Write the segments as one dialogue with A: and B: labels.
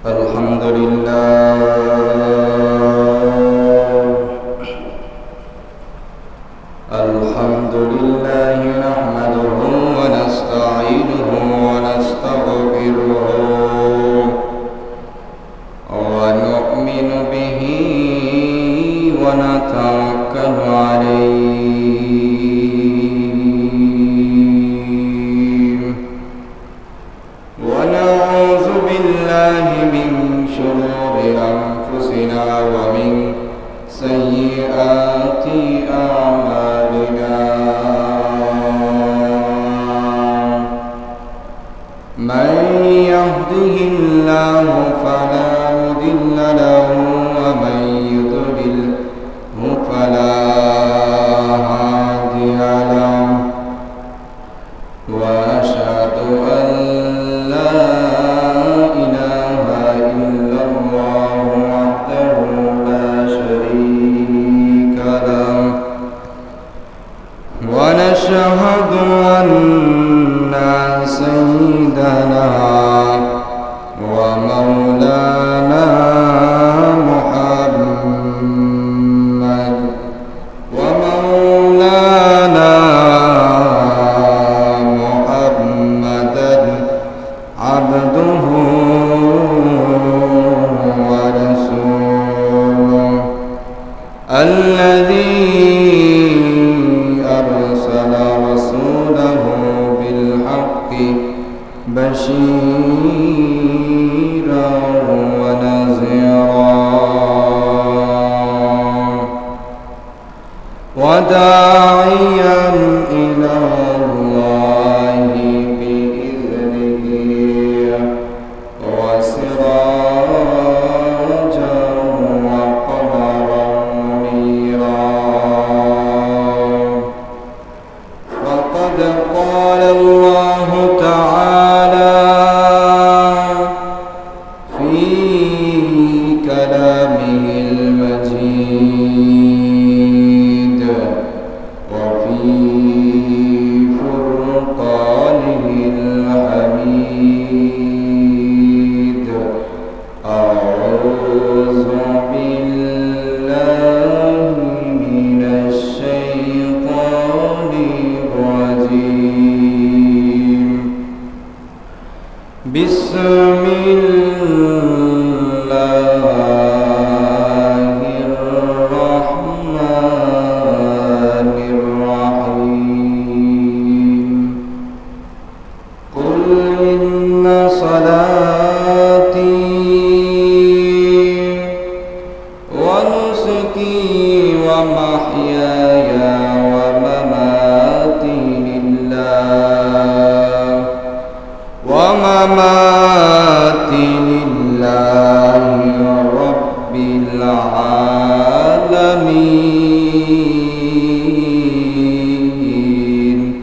A: الحمد لله نحمده ونستعينه ونستغفره ونؤمن به ونتوكل عليه ونعوذ بالله من شرور أنفسنا ومن سيئات أعمالنا من يهده الله فلا مضل له ومن يضلله فلا هادي له وأشهد أن لا إله إلا الله وحده لا شريك له ونشهد أن سيدنا ومولانا محمد عبده ورسوله الذي أرسل رسوله بالحق بشيرا ونذيرا وداعيا إلى الله بإذنه وسراجا وقمرا منيرا فقد قال الله تعالى في كلامه المجيد وفي فرقانه الحميد أعوذ بالله من الشيطان الرجيم بسم الله الرحمن الرحيم قل إن صلاتي ونسكي ومحياي ومماتي لله رب العالمين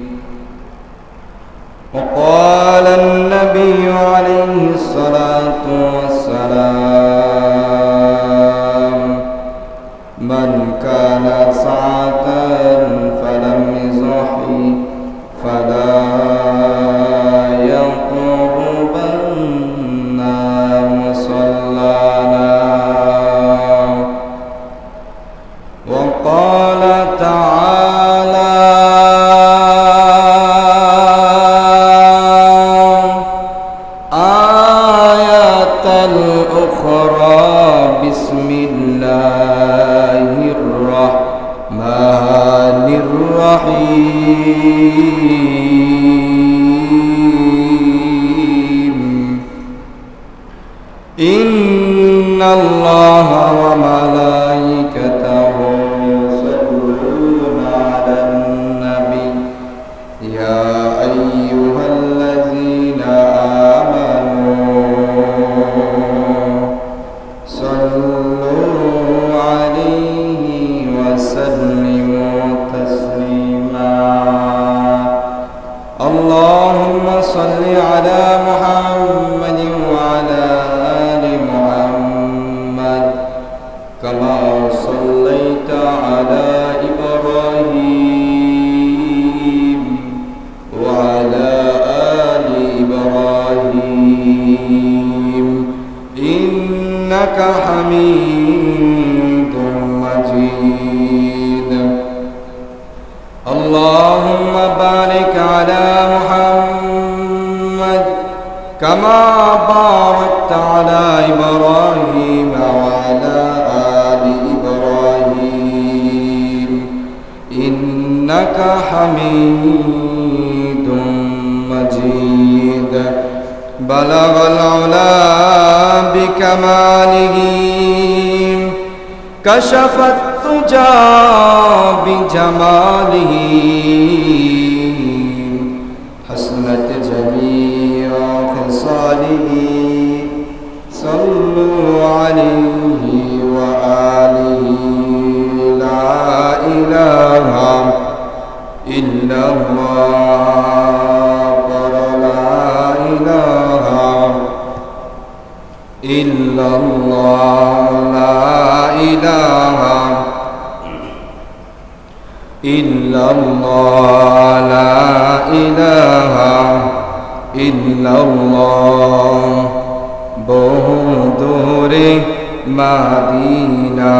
A: وقال النبي عليه الصلاة والسلام من كان سعة فلم يصحي فلا يقربن مصلانا وقال تعالى آية الأخرى بسم الله الرحمن الرحيم إن الله وملائكته يصلون على النبي يا أيها الذين آمنوا صلوا عليه وسلموا تسليما اللهم صل على محمد وعلى آل محمد كما صليت على إبراهيم وعلى آل إبراهيم إنك حميد مجيد اللهم بارك على محمد كما باركت على إبراهيم وعلى آل إبراهيم إنك حميد مجيد بلغ العلا بكماله كشف الدجى بجماله حسنت جميع خصاله صلوا عليه وآله لا إله إلا الله لا إله إلا الله لا إله إلا الله لا إله إلا الله বহু দূরে মাদিনা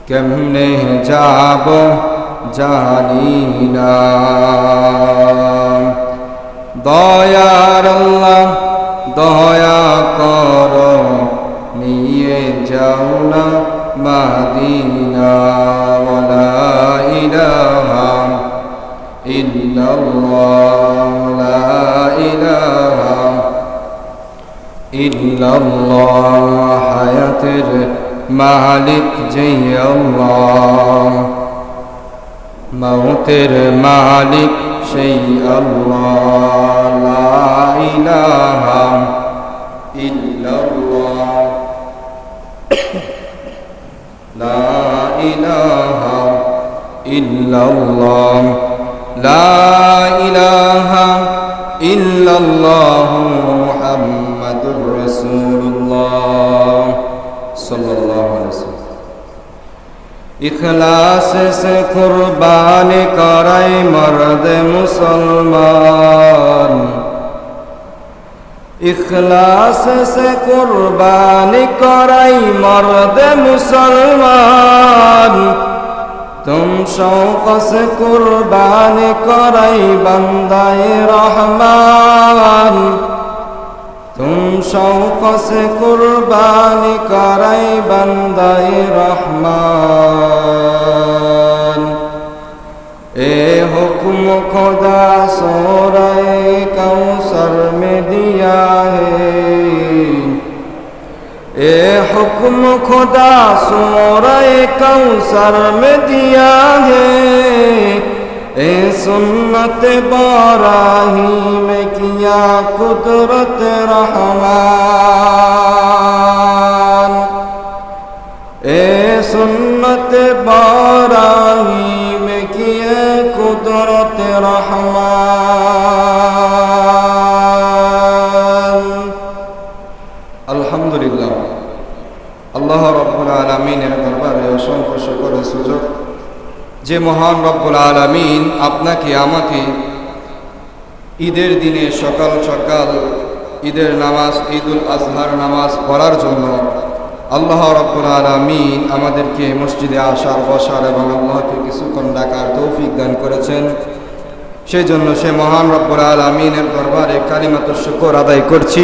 A: কেমনে যাব জানি না দয়ার আল্লাহ দয়া করো নিয়ে যাও না মাদিনা ওয়ালা ইলাহা ইল্লাল্লাহ লা ইলাহা ইল্লাল্লাহ হায়াতের মালিক যে আল্লাহ মৌতের মালিক সেই আল্লাহ লা ইলাহা ইল্লাল্লাহ লা ইলাহা ইল্লাল্লাহ লা ইলাহা ইল্লাল্লাহ মুহাম্মাদুর রাসূলুল্লাহ সাল্লাল্লাহু আলাইহি ওয়াসাল্লাম इखलास से कुर्बान कराए मर्द मुसलमान इखलास से कुर्बान कराए मर्द मुसलमान तुम शौक से कुर्बान कराए बंदाए रहमान तुम शौक से कुर्बान कराए बंदाए रहमान ए हुक्म खुदा सूरह कौसर में दिया है ए हुक्म खुदा सूरह कौसर में दिया है ए सुन्नत बाराही में किया कुदरत रहमान ए सुन्नत बाराही में किया कुदरत रहमान अल्हम्दुलिल्लाह अल्लाह रब्बुल आलमीনের দরবারে অসংখ্য শুকর সুযোগ যে মহান রব্বুল আলামিন আপনাকে আমাকে ঈদের দিনে সকাল সকাল ঈদের নামাজ ঈদুল আজহার নামাজ পড়ার জন্য আল্লাহ রব্বুল আলামিন আমাদেরকে মসজিদে আসার বসার এবং আল্লাহকে কিছুক্ষণ ডাকার তৌফিক দান করেছেন সেই জন্য সে মহান রব্বুল আলামিনের দরবারে কালিমাতুশ শুকর আদায় করছি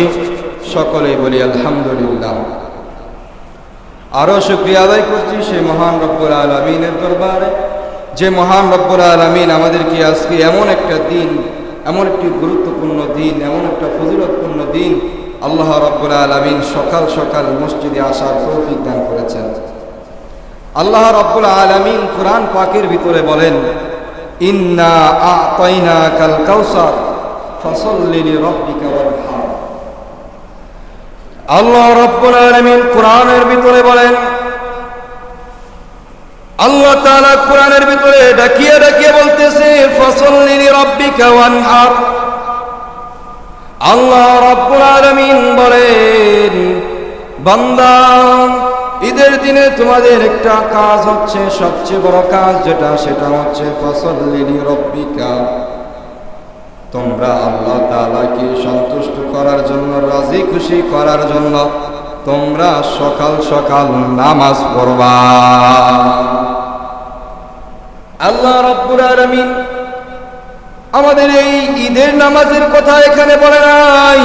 A: সকলেই বলি আলহামদুলিল্লাহ আরও শুকরিয়া আদায় করছি সে মহান রব্বুল আলামিনের দরবারে যে মহান রব্বুল আলামিন আমাদেরকে আজকে এমন একটা দিন এমন একটি গুরুত্বপূর্ণ দিন এমন একটা ফজিলতপূর্ণ দিন আল্লাহ রব্বুল আলামিন সকাল সকাল মসজিদে আসার তৌফিক দান করেছেন আল্লাহ রব্বুল আলামিন কুরআন পাকের ভিতরে বলেন ইন্না আ'তাইনাকাল কাউসার ফাসাল্লি লিরাব্বিকা ওয়ানহার আল্লাহ রব্বুল আলামিন কুরআনের ভিতরে বলেন আল্লাহ তাআলা কুরআনের ভিতরে ডাকিয়ে ডাকিয়ে বলতেছে ফাসাল্লি লিরাব্বিকা ওয়ানহার আল্লাহ রাব্বুল আলামিন বলেন বান্দা ঈদের দিনে তোমাদের একটা কাজ হচ্ছে সবচেয়ে বড় কাজ যেটা সেটা হচ্ছে ফাসাল্লি লিরাব্বিকা তোমরা আল্লাহ তাআলাকে সন্তুষ্ট করার জন্য, রাজি খুশি করার জন্য তোমরা সকাল সকাল নামাজ পড়বা। আল্লাহ রাব্বুল আলামিন আমাদের এই ঈদের নামাজের কথা এখানে বলে নাই।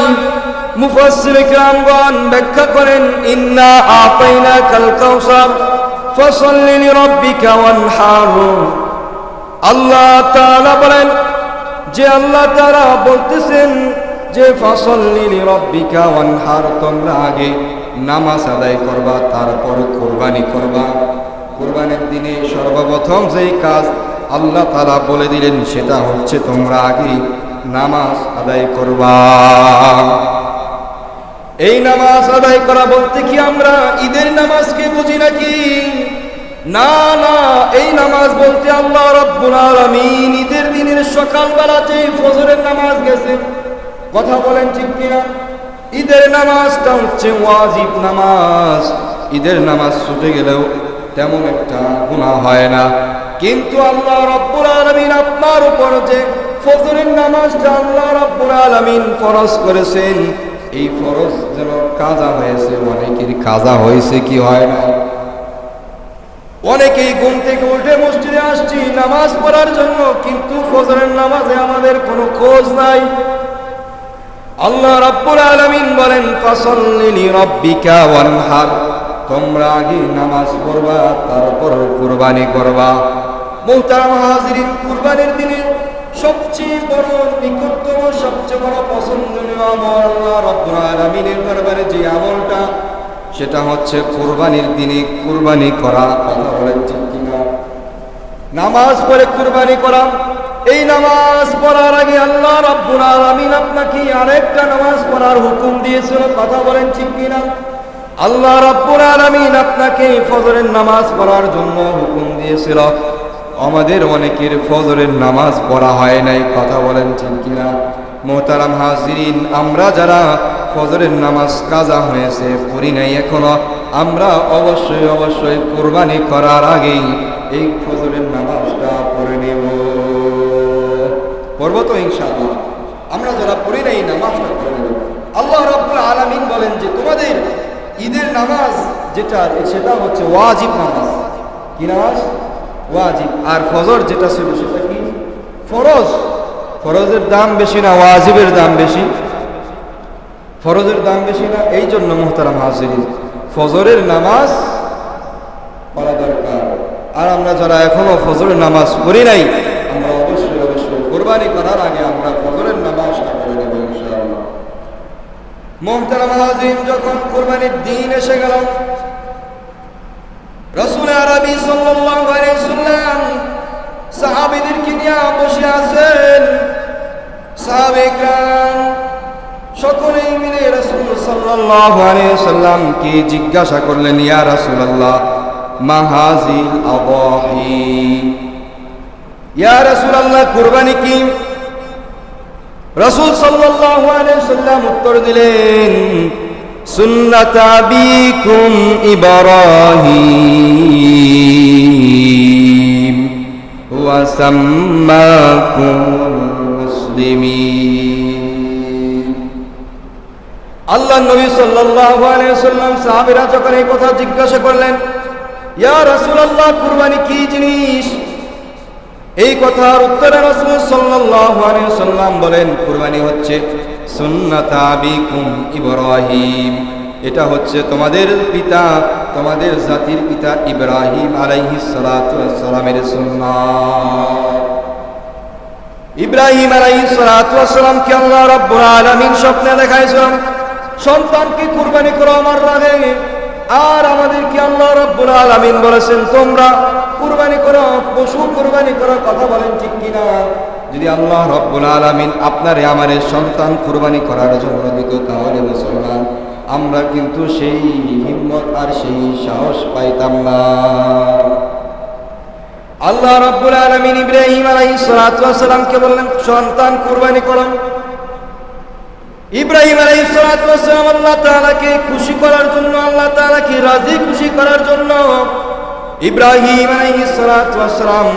A: মুফাসসিরে কিরামগণ ব্যাখ্যা করেন, ইন্না আতাইনাকাল কাউসার ফাসাল্লি লিরাব্বিকা ওয়ানহার। আল্লাহ তাআলা বলেন যে আল্লাহ তাআলা বলতেছেন যে ফাসাল্লি লিরাব্বিকা ওয়ানহার, তোমরা আগে নামাজ আদায় করবা, তারপর কুরবানি করবা। কুরবানির দিনে সর্বপ্রথম যেই কাজ আল্লাহ তাআলা বলে দিলেন সেটা হচ্ছে তোমরা আগে নামাজ আদায় করবা। এই নামাজ আদায় করা বলতে কি আমরা ঈদের নামাজকে বুঝি নাকি? না না, এই নামাজ বলতে আল্লাহ রাব্বুল আলামিন ঈদের দিনের সকালবেলাতে ফজরের নামাজ গেছে। কথা বলেন ঠিক কিনা? ঈদের নামাজটা হচ্ছে ওয়াজিব নামাজ। ঈদের নামাজ ছুটে গেলেও তেমন একটা গুনাহ হয় না, কিন্তু আল্লাহ রাব্বুল আলামিন আপনার উপর যে ফজরের নামাজটা আল্লাহ রাব্বুল আলামিন ফরজ করেছেন, এই ফরজ যেন কাজা হয়েছে। অনেকের কাজা হয়েছে কি হয় না? অনেকেই ঘুম থেকে উঠে মসজিদে আসছি নামাজ পড়ার জন্য, কিন্তু ফজরের নামাজে আমাদের কোনো খোঁজ নাই। আল্লাহ রাব্বুল আলামিন বলেন ফাসাল্লি লিরাব্বিকা ওয়ানহার, তোমরা আগে নামাজ পড়বা, তারপর কুরবানি করবা। মুহতারাম হাজিরিন, কুরবানির দিনে সবচেয়ে বড় নিকটতম, সবচেয়ে বড় পছন্দনীয় আমল আল্লাহ রাব্বুল আলামিনের দরবারে যে আমলটা, সেটা হচ্ছে কুরবানির দিনে কুরবানি করা। কথা বলেন ঠিক কিনা? নামাজ পড়ে কুরবানি করা। এই নামাজ পড়ার আগে আল্লাহ রাব্বুল আলামিন আপনাকে আরেকটা নামাজ পড়ার হুকুম দিয়েছিল। কথা বলেন ঠিক কিনা? আল্লাহ রাব্বুল আলামিন আপনাকে ফজরের নামাজ পড়ার জন্য হুকুম দিয়েছিল। আমাদের অনেকের ফজরের নামাজ পড়া হয় নাই। কথা বলেন ঠিক কিনা? মুহতারাম হাজিরিন, আমরা যারা ফজরের নামাজ কাজা হয়েছে পড়ি নাই এখনো, আমরা অবশ্যই অবশ্যই কুরবানি করার আগেই এই ফজরের নামাজটা পড়ে নেব। পড়বো তো ইনশাআল্লাহ? আমরা যারা পড়ি নাই নামাজটা পড়ে নেব। আল্লাহ রাব্বুল আলামিন বলেন যে তোমাদের ঈদের নামাজ যেটা, সেটা হচ্ছে ওয়াজিব নামাজ। কি নামাজ? ওয়াজিব। আর ফজর যেটা ছিল সেটা কি? ফরজ। ফরজের দাম বেশি না ওয়াজিবের দাম বেশি? ফরজের দাম বেশি না? এই জন্য মুহতারাম হাজিরিন, ফজরের নামাজ পড়া দরকার। আর আমরা যারা এখনো ফজরের নামাজ পড়ি নাই, আমরা অবশ্যই অবশ্যই কুরবানি করার আগে আমরা ফজরের নামাজটা পড়ে নেব ইনশাআল্লাহ। মুহতারাম হাজিরিন, যখন কুরবানির দিন এসে গেল, রাসূল আরবি সাল্লাল্লাহু আলাইহি সাল্লাম সাহাবীদেরকে নিয়ে বসে আছেন। সাহাবায়ে কেরাম সকলেই মিলে রাসূল সাল্লাল্লাহু আলাইহি সাল্লামকে জিজ্ঞাসা করলেন, ইয়া রাসূলুল্লাহ মা হাযিল আদাহি, ইয়া রাসূলুল্লাহ কুরবানি কি? রাসূল সাল্লাল্লাহু আলাইহি সাল্লাম উত্তর দিলেন, সুন্নাত আবিকুম ইব্রাহিম ওয়া সাম্মাকুমুল মুসলিমিন। আল্লাহ নবী সাল্লাল্লাহু আলাইহি ওয়াসাল্লাম সাহাবীরা যখন এই কথা জিজ্ঞাসা করলেন, ইয়া রাসূলুল্লাহ কুরবানি কি জিনিস? এই কথার উত্তরে রাসূল সাল্লাল্লাহু আলাইহি ওয়াসাল্লাম বলেন, কুরবানি হচ্ছে সুন্নাত আবিকুম ইব্রাহিম, এটা হচ্ছে তোমাদের পিতা, তোমাদের জাতির পিতা ইব্রাহিম আলাইহিস সালাতু ওয়াস সালামের সুন্নাত। ইব্রাহিম আলাইহিস সালাতু ওয়াস সালামকে আল্লাহ রাব্বুল আলামিন স্বপ্নে দেখাইছিলেন, সন্তানকে কুরবানি করো আমার রাহে। আর আমাদেরকে আল্লাহ রাব্বুল আলামিন বলেছেন তোমরা কুরবানি করো, পশু কুরবানি করো। কথা বলেন ঠিক কিনা? যদি আল্লাহ রাব্বুল আলামিন আপনারে আমারে সন্তান কুরবানি করার জন্য দিত, তাহলে মুসলমান আমরা কিন্তু সেই হিম্মত আর সেই সাহস পাইতাম না। আল্লাহ রাব্বুল আলামিন ইব্রাহিম আলাইহিস সালাতু ওয়াস সালামকে বললেন সন্তান কুরবানি করো। ইব্রাহিম আলাইহিস সালাতু ওয়াস সালাম আল্লাহ তাআলাকে খুশি করার জন্য, আল্লাহ তাআলাকে রাজি খুশি করার জন্য ইব্রাহিম আলাইহিস সালাতু ওয়াস সালাম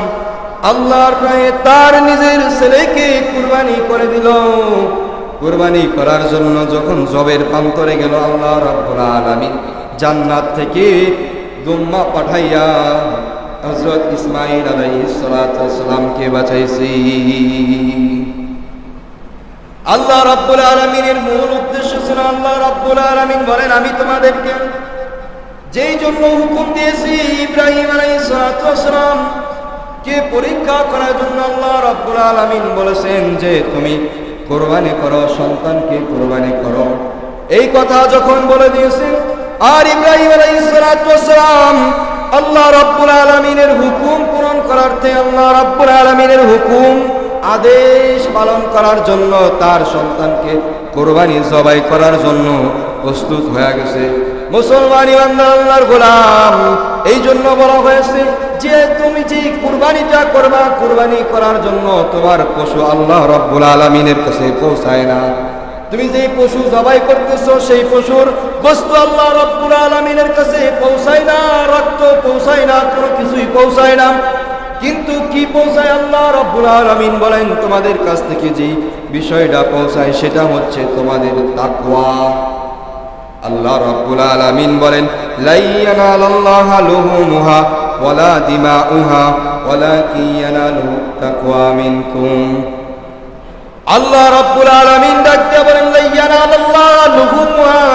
A: আল্লাহর রাহে তার নিজের ছেলেকে কুরবানি করে দিল। কুরবানি করার জন্য যখন জবের প্রান্তরে গেল, আল্লাহ রাব্বুল আলামিন জান্নাত থেকে দুম্মা পাঠাইয়া হযরত ইসমাঈল আলাইহিস সালাতু ওয়াস সালামকে বাঁচাইছি। আল্লাহ রাব্বুল আলামিনের মূল উদ্দেশ্য ছিল, আল্লাহ রাব্বুল আলামিন বলেন, আমি তোমাদেরকে যেই জন্য হুকুম দিয়েছি ইব্রাহিম আলাইহিস সালাতু ওয়াস সালাম কে পরীক্ষা করার জন্য আল্লাহ রাব্বুল আলামিন বলেছেন যে তুমি কুরবানি করো, সন্তানকে কুরবানি করো। এই কথা যখন বলে দিয়েছেন, আর ইব্রাহিম আলাইহিস সালাতু ওয়াস সালাম আল্লাহ রাব্বুল আলামিনের হুকুম পূরণ করার্থে, আল্লাহ রাব্বুল আলামিনের হুকুম আদেশ পালন করার জন্য তার সন্তানকে কুরবানি জবাই করার জন্য প্রস্তুত হয়ে গেছে। মুসলমান ইমানদার আল্লাহর গোলাম, এই জন্য বলা হয়েছে যে তুমি যে কুরবানিটা করবা, কুরবানি করার জন্য তোমার পশু আল্লাহ রাব্বুল আলামিনের কাছে পৌঁছায় না। তুমি যেই পশু জবাই করতেছো সেই পশুর বস্তু আল্লাহ রাব্বুল আলামিনের কাছে পৌঁছায় না, রক্ত পৌঁছায় না, কোনো কিছুই পৌঁছায় না। কিন্তু কি পৌঁছায়? আল্লাহ রাব্বুল আলামিন বলেন, তোমাদের কাছ থেকে যে বিষয়টা পৌঁছায় সেটা হচ্ছে তোমাদের তাকওয়া। আল্লাহ রাব্বুল আলামিন বলেন, লা ইয়ানালাল্লাহা লুহুমুহা ওয়ালা দিমাউহা ওয়ালাকিন ইয়ানালুহু তাকওয়া মিনকুম। আল্লাহ রাব্বুল আলামিন ডাকতে বলেন, লা ইয়ানালাল্লাহা লুহুমুহা,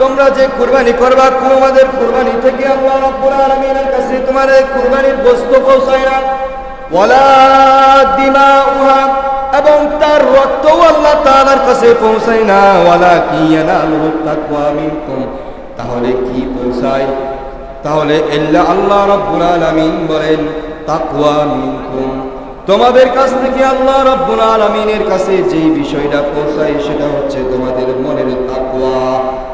A: তোমরা যে কুরবানি করবা, তোমাদের কুরবানি থেকে আল্লাহ রাব্বুল আলামিনের কাছে তোমাদের কুরবানির বস্তু পৌঁছায় না। ওয়ালা দিমাউহা, এবং তার রক্তও আল্লাহ তাআলার কাছে পৌঁছায় না। ওয়ালাকিন ইয়ানালুহু তাকওয়া মিনকুম, তাহলে কি পৌঁছায়? তাহলে আল্লাহ রাব্বুল আলামিন বলেন তাকওয়া মিনকুম, তোমাদের কাছ থেকে আল্লাহ রাব্বুল আলামিনের কাছে যেই বিষয়টা পৌঁছায় সেটা হচ্ছে তোমাদের মনের তাকওয়া,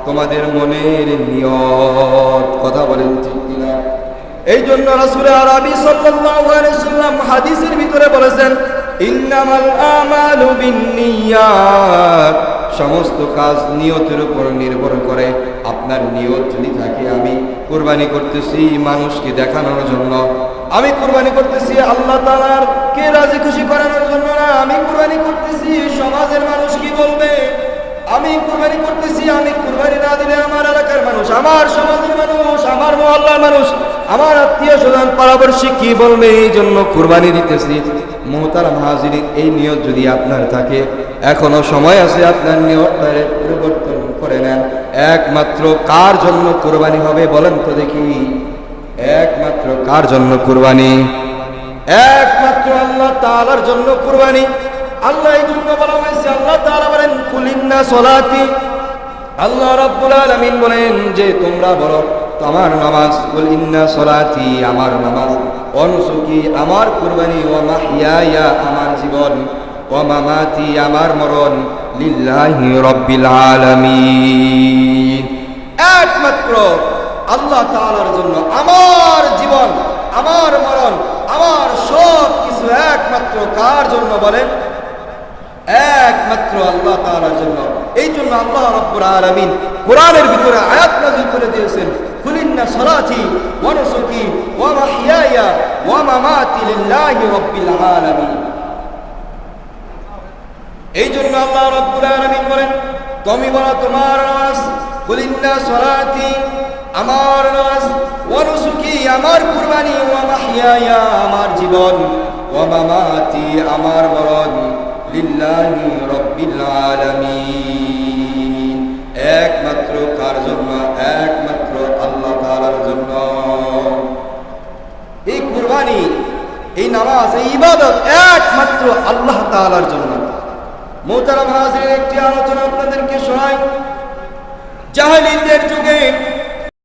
A: তোমাদের মনের নিয়ত। কথা বলেন ঠিক কিনা? এই জন্য রাসূল আরবি সাল্লাল্লাহু আলাইহি সাল্লাম হাদিসের ভিতরে বলেছেন, ইন্নামাল আমালু বিন্নিয়াত, সমস্ত কাজ নিয়তের উপর নির্ভর করে। আপনার নিয়ত যদি থাকে আমি কুরবানি করতেছি মানুষকে দেখানোর জন্য, আমি কুরবানি করতেছি আল্লাহ তাআলার কে রাজি খুশি করানোর জন্য না, আমি কুরবানি করতেছি সমাজের মানুষ কি বলবে, আমি কুরবানি করতেছি, আমি কুরবানি না দিলে আমার এলাকার মানুষ, আমার সমাজের মানুষ, আমার মহল্লার মানুষ, আমার আত্মীয় স্বজন পাড়াপড়শি কি বলবে, এই জন্য কুরবানি দিতেছি। মুহতারাম হাজিরিন, এই নিয়ত যদি আপনার থাকে, এখনো সময় আছে, আপনার নিয়তটা পরিবর্তন করে নেন। একমাত্র কার জন্য কুরবানি হবে বলেন তো দেখি? একমাত্র কার জন্য কুরবানি? একমাত্র আল্লাহ তাআলার জন্য কুরবানি। আল্লাহ এই জন্য বলা হয়েছে, আল্লাহ তাআলা বলেন কুলিন্না সলাতি, আল্লাহ রাব্বুল আলামিন বলেন যে তোমরা বলো আমার নামাজ, কুল ইন্না সলাতি আমার নামাজ, ওয়া নুসুকি আমার কুরবানি, ওয়া মাহইয়ায়া আমার জীবন, ওয়া মামাতি আমার মরণ, লিল্লাহি রাব্বিল আলামিন, একমাত্র আল্লাহ তাআলার জন্য আমার জীবন, আমার মরণ, আমার সব কিছু একমাত্র কার জন্য বলেন? একমাত্র আল্লাহ তাআলার জন্য। এই জন্য আল্লাহ রাব্বুল আলামিন কোরআনের ভিতরে আয়াত নাযিল করে দিয়েছেন, কুলিন্না সলাতি ওয়া নুসুকি ওয়া মাহইয়ায়া ওয়া মামাতি লিল্লাহি রাব্বিল আলামিন। এই জন্য আল্লাহ রাব্বুল আলামিন বলেন, তুমি বলো তোমার নামাজ, কুলিন্না সলাতি আমার নামাজ, ওয়া নুসুকি আমার কুরবানি, ওয়া মাহইয়ায়া আমার জীবন, ওয়া মামাতি আমার মরণ, লিল্লাহি রাব্বিল আলামিন, একমাত্র কার জন্য? একমাত্র আল্লাহ তাআলার জন্য। এই কুরবানি, এই নামাজ, এই ইবাদত একমাত্র আল্লাহ তাআলার জন্য। মুহতারাম হাজিরিন, একটি আলোচনা আপনাদেরকে শোনাই। জাহেলিয়াতের যুগে